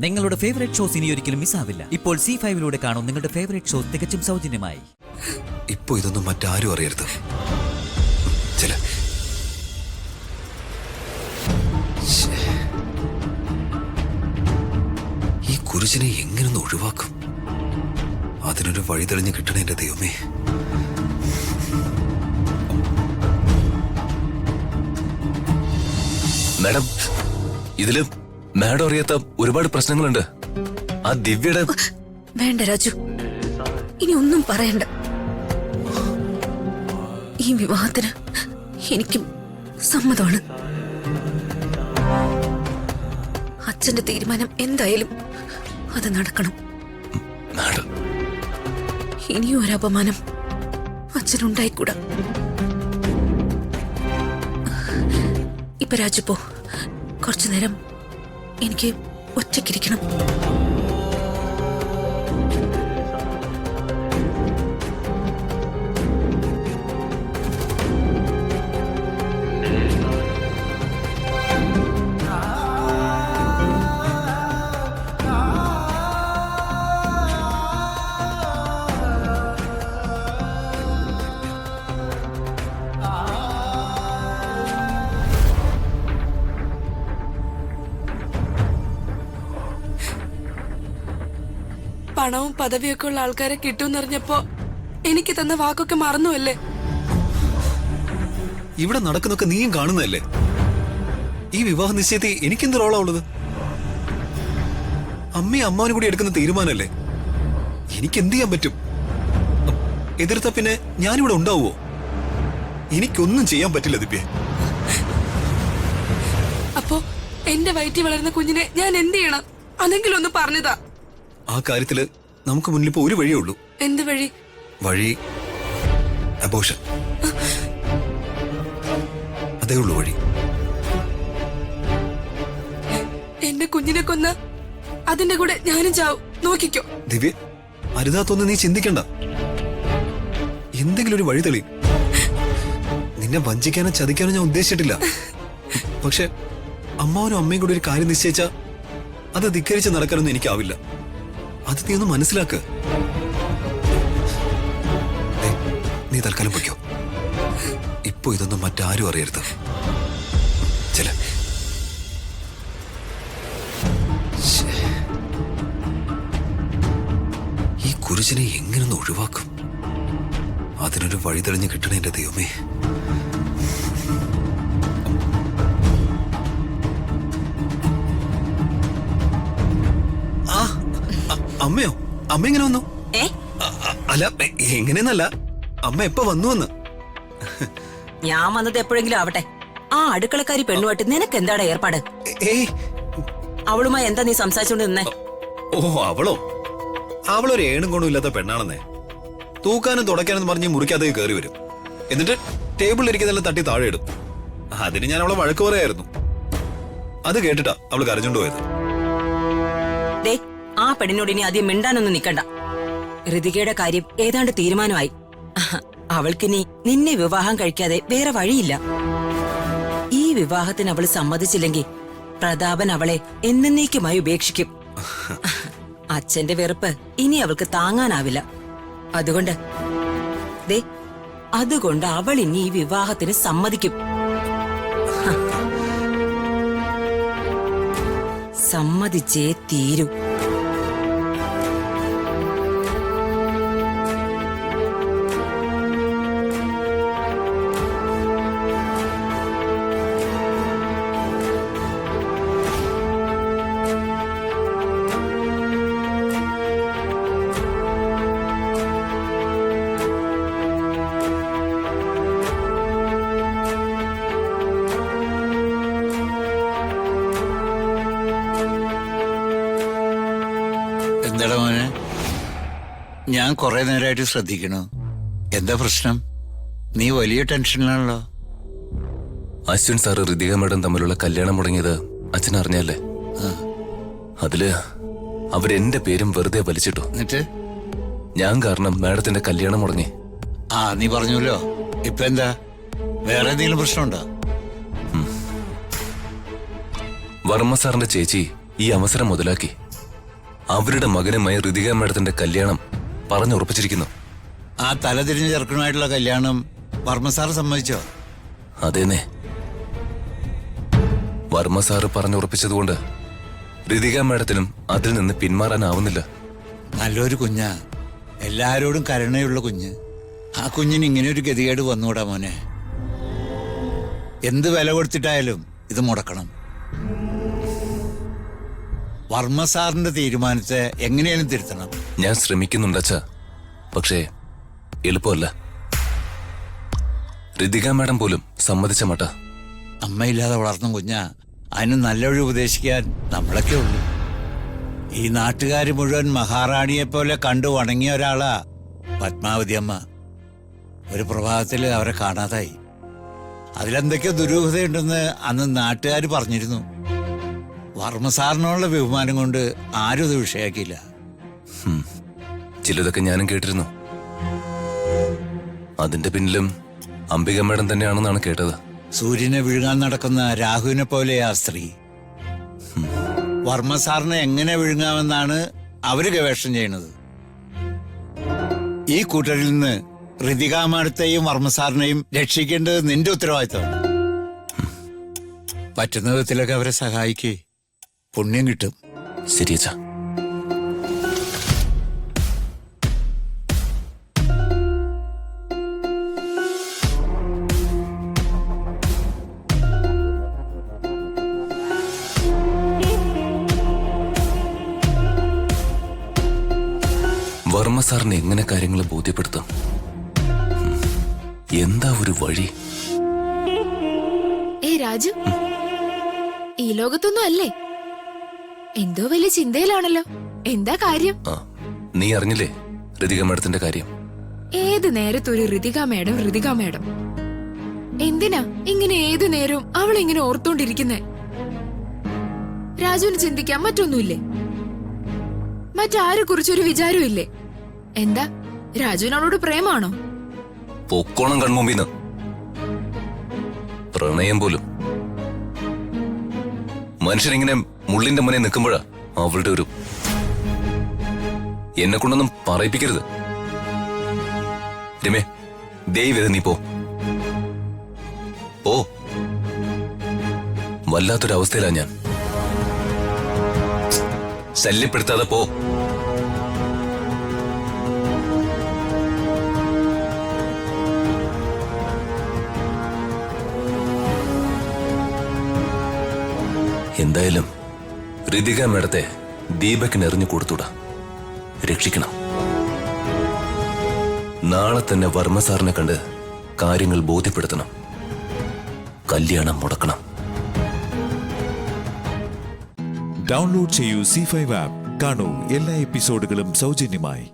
നിങ്ങളുടെ favourite shows ഇനി ഒരിക്കലും മിസ്സാവില്ല. ഇപ്പോൾ C5 കാണും നിങ്ങളുടെ ഫേവറേറ്റ് ഷോസ് തികച്ചും സൗജന്യമായി. ഇപ്പോ ഇതൊന്നും മറ്റാരും അറിയരുത്. ഈ കുരിശിനെ എങ്ങനൊന്ന് ഒഴിവാക്കും? അതിനൊരു വഴി തെളിഞ്ഞ് കിട്ടണേ എന്റെ ദൈവമേ. മാഡം, ഇതില് മാഡം അറിയാത്ത ഒരുപാട് പ്രശ്നങ്ങളുണ്ട്. ആ ദിവ്യയുടെ... വേണ്ട രാജു, ഇനി ഒന്നും പറയണ്ട. ഈ വിവാഹത്തിന് എനിക്കും സമ്മതമാണ്. അച്ഛന്റെ തീരുമാനം എന്തായാലും അത് നടക്കണം. മാഡം, ഇനിയും ഒരു അപമാനം അച്ഛനുണ്ടായിക്കൂടാ. ഇപ്പൊ രാജു പോ. കുറച്ചു നേരം എനിക്ക് ഒറ്റയ്ക്കിരിക്കണം. പണവും പദവിയൊക്കെ ഉള്ള ആൾക്കാരെ കിട്ടുമെന്നറിഞ്ഞപ്പോ എനിക്ക് തന്ന വാക്കൊക്കെ മറന്നുവല്ലേ? ഇവിടെ നടക്കുന്നൊക്കെ നീയും കാണുന്നതല്ലേ? ഈ വിവാഹ നിശ്ചയത്തിൽ എനിക്കെന്ത് റോളാ ഉള്ളത്? അമ്മയും അമ്മാവനും കൂടി എടുക്കുന്ന തീരുമാനമല്ലേ? എനിക്ക് എന്ത് ചെയ്യാൻ പറ്റും? എതിർത്ത പിന്നെ ഞാനിവിടെ ഉണ്ടാവുമോ? എനിക്കൊന്നും ചെയ്യാൻ പറ്റില്ല ദിവ്യ. അപ്പോ എന്റെ വയറ്റിൽ വളരുന്ന കുഞ്ഞിനെ ഞാൻ എന്ത് ചെയ്യണം? അതെങ്കിലും ഒന്ന് പറഞ്ഞതാ. ആ കാര്യത്തില് നമുക്ക് മുന്നിൽ ഇപ്പോ ഒരു വഴിയേ ഉള്ളൂ. എന്ത് വഴി? വഴി അബോർഷൻ. അതേ ഉള്ളൂ വഴി. എന്റെ കുഞ്ഞിനെ കൊന്ന അതിന്റെ കൂടെ ഞാനും ചാവും. നോക്കിക്കോ. ദിവ്യ, അരുതാത്തൊന്നും നീ ചിന്തിക്കണ്ട. എന്തെങ്കിലും ഒരു വഴി തെളി. നിന്നെ വഞ്ചിക്കാനോ ചതിക്കാനോ ഞാൻ ഉദ്ദേശിച്ചിട്ടില്ല. പക്ഷെ അമ്മാവനും അമ്മയും കൂടി ഒരു കാര്യം നിശ്ചയിച്ചാ അത് ധിക്കരിച്ച് നടക്കാനൊന്നും എനിക്കാവില്ല. അത് നീ ഒന്ന് മനസ്സിലാക്ക്. നീ തൽക്കാലം പൊയ്ക്കോ. ഇപ്പോ ഇതൊന്നും മറ്റാരും അറിയരുത്. ചില ഈ കുരിശിനെ എങ്ങനൊന്ന് ഒഴിവാക്കും? അതിനൊരു വഴി തെളിഞ്ഞ് കിട്ടണേ എന്റെ ദൈവമേ. അമ്മയോ? അമ്മ എങ്ങനെ വന്നു? അല്ല, എങ്ങനെയെന്നല്ല, അമ്മ എപ്പ വന്നുവെന്ന്. ഞാൻ വന്നത് എപ്പോഴെങ്കിലും ആവട്ടെ. ആ അടുക്കളക്കാരി പെണ്ണുമായിട്ട് നിനക്ക് എന്താടാ ഏർപ്പാട്? അവളുമായി എന്താ നീ സംസാരിച്ചോണ്ട് നിന്നേ? ഓ, അവളൊരു ഏണും കൊണ്ടും ഇല്ലാത്ത പെണ്ണാണെന്നേ. തൂക്കാനും തുടയ്ക്കാനും പറഞ്ഞ് മുറിക്കാതെ കയറി വരും. എന്നിട്ട് ടേബിളിൽ ഇരിക്കുന്നതെല്ലാം തട്ടി താഴെ ഇടും. അതിന് ഞാൻ അവളെ വഴക്ക് പറയായിരുന്നു. അത് കേട്ടിട്ടാ അവള് കരഞ്ഞോണ്ട് പോയത്. ആ പെണ്ണിനോട് ഇനി ആദ്യം മിണ്ടാനൊന്നും നിക്കണ്ട. ഋതികയുടെ കാര്യം ഏതാണ്ട് തീരുമാനമായി. അവൾക്കിനി നിന്നെ വിവാഹം കഴിക്കാതെ വേറെ വഴിയില്ല. ഈ വിവാഹത്തിന് അവൾ സമ്മതിച്ചില്ലെങ്കിൽ പ്രതാപൻ അവളെ എന്നേക്കുമായി ഉപേക്ഷിക്കും. അച്ഛന്റെ വെറുപ്പ് ഇനി അവൾക്ക് താങ്ങാനാവില്ല. അതുകൊണ്ട് അവൾ ഇനി ഈ വിവാഹത്തിന് സമ്മതിക്കും. സമ്മതിച്ചേ തീരൂ. എന്താടാ മോനെ, ഞാൻ കുറെ നേരമായിട്ട് ശ്രദ്ധിക്കണു. എന്താ പ്രശ്നം? നീ വലിയ ടെൻഷനിലാണല്ലോ. അശ്വിൻ സാറ് ഋതിക മേഡം തമ്മിലുള്ള കല്യാണം മുടങ്ങിയത് അച്ഛൻ അറിഞ്ഞല്ലേ? അതില് അവരെന്റെ പേരും വെറുതെ വലിച്ചിട്ടു. എന്നിട്ട് ഞാൻ കാരണം മാഡത്തിന്റെ കല്യാണം മുടങ്ങി. നീ പറഞ്ഞല്ലോ. ഇപ്പൊ എന്താ, വേറെ എന്തെങ്കിലും പ്രശ്നമുണ്ടോ? വർമ്മ സാറിന്റെ ചേച്ചി ഈ അവസരം മുതലാക്കി അവരുടെ മകനുമായി ഋതിക മാഡത്തിന്റെ കല്യാണം പറഞ്ഞുറപ്പിച്ചിരിക്കുന്നു. ആ തലതിരിഞ്ഞ ചെറുക്കനുമായിട്ടുള്ള കല്യാണം വർമ്മ സാർ സമ്മതിച്ചോ? അതേന്നെ. വർമ്മ സാറ് പറഞ്ഞുറപ്പിച്ചതുകൊണ്ട് ഋതിക മാഡത്തിനും അതിൽ നിന്ന് പിന്മാറാനാവുന്നില്ല. നല്ലൊരു കുഞ്ഞാ, എല്ലാരോടും കരുണയുള്ള കുഞ്ഞ്. ആ കുഞ്ഞിന് ഇങ്ങനെ ഒരു ഗതികേട് വന്നുകൂടാ മോനെ. എന്ത് വില കൊടുത്തിട്ടായാലും ഇത് മുടക്കണം. വർമ്മ സാറിന്റെ തീരുമാനത്തെ എങ്ങനെയാലും തിരുത്തണം. ഞാൻ ശ്രമിക്കുന്നുണ്ടച്ചാ, പക്ഷേ എളുപ്പമല്ല. ഋതിക മാഡം പോലും സമ്മതിച്ച മട്ട. അമ്മയില്ലാതെ വളർന്ന കുഞ്ഞാ, അതിന് നല്ല വഴി ഉപദേശിക്കാൻ നമ്മളൊക്കെ ഉള്ളു. ഈ നാട്ടുകാർ മുഴുവൻ മഹാറാണിയെ പോലെ കണ്ടു വണങ്ങിയ ഒരാളാ പത്മാവതി അമ്മ. ഒരു പ്രഭാതത്തിൽ അവരെ കാണാതായി. അതിലെന്തൊക്കെയോ ദുരൂഹതയുണ്ടെന്ന് അന്ന് നാട്ടുകാർ പറഞ്ഞിരുന്നു. വർമ്മ സാറിനോടുള്ള ബഹുമാനം കൊണ്ട് ആരും ഇത് വിഷയാക്കിയില്ല. ചിലതൊക്കെ ഞാനും കേട്ടിരുന്നു. അതിന്റെ പിന്നിലും അംബിക മാഡം തന്നെയാണെന്നാണ് കേട്ടത്. സൂര്യനെ വിഴുങ്ങാൻ നടക്കുന്ന രാഹുവിനെ പോലെയാ സ്ത്രീ. വർമ്മ സാറിനെ എങ്ങനെ വിഴുങ്ങാമെന്നാണ് അവര് ഗവേഷണം ചെയ്യുന്നത്. ഈ കൂട്ടരിൽ നിന്ന് ഋതിക മാഡത്തെയും വർമ്മ സാറിനെയും രക്ഷിക്കേണ്ടത് നിന്റെ ഉത്തരവാദിത്തമാണ്. പറ്റുന്ന വിധത്തിലൊക്കെ അവരെ സഹായിക്കേ, പുണ്യം കിട്ടും. ശരിയച്ചാ. വർമ്മ സാറിന് എങ്ങനെ കാര്യങ്ങൾ ബോധ്യപ്പെടുത്താം? എന്താ ഒരു വഴി? രാജു, ഈ ലോകത്തൊന്നും അല്ലേ? എന്തോ വലിയ ചിന്തയിലാണല്ലോ. എന്താ കാര്യം? നീ അറിഞ്ഞില്ലേ ഋതിക മാഡത്തിന്റെ കാര്യം? ഏത് നേരത്തൊരു ഋതിക മേഡം എന്തിനാ ഇങ്ങനെ ഏതു നേരവും അവളിങ്ങനെ ഓർത്തോണ്ടിരിക്കുന്നേ? രാജുവിന് ചിന്തിക്കാൻ മറ്റൊന്നുമില്ലേ? മറ്റാരെ കുറിച്ചൊരു വിചാരവും ഇല്ലേ? എന്താ രാജുവിനോട് പ്രേമാണോ? പൊക്കോണം കൺമുമ്പിന്ന്. പ്രണയം പോലും. മനുഷ്യനിങ്ങനെ മുള്ളിന്റെ മുന്നേ നിൽക്കുമ്പോഴാ അവളുടെ ഒരു. എന്നെ കൊണ്ടൊന്നും പറയിപ്പിക്കരുത് രമേ. ദൈവം നീ പോ. വല്ലാത്തൊരവസ്ഥയിലാ ഞാൻ. ശല്യപ്പെടുത്താതെ പോ. എന്തായാലും ഋതിക മേഡത്തെ ദീപക്കിന് എറിഞ്ഞു കൊടുത്തൂടാ. രക്ഷിക്കണം. നാളെ തന്നെ വർമ്മ സാറിനെ കണ്ട് കാര്യങ്ങൾ ബോധ്യപ്പെടുത്തണം. കല്യാണം മുടക്കണം. ഡൗൺലോഡ് ചെയ്യൂ C5 ആപ്പ്. കാണൂ എല്ലാ എപ്പിസോഡുകളും സൗജന്യമായി.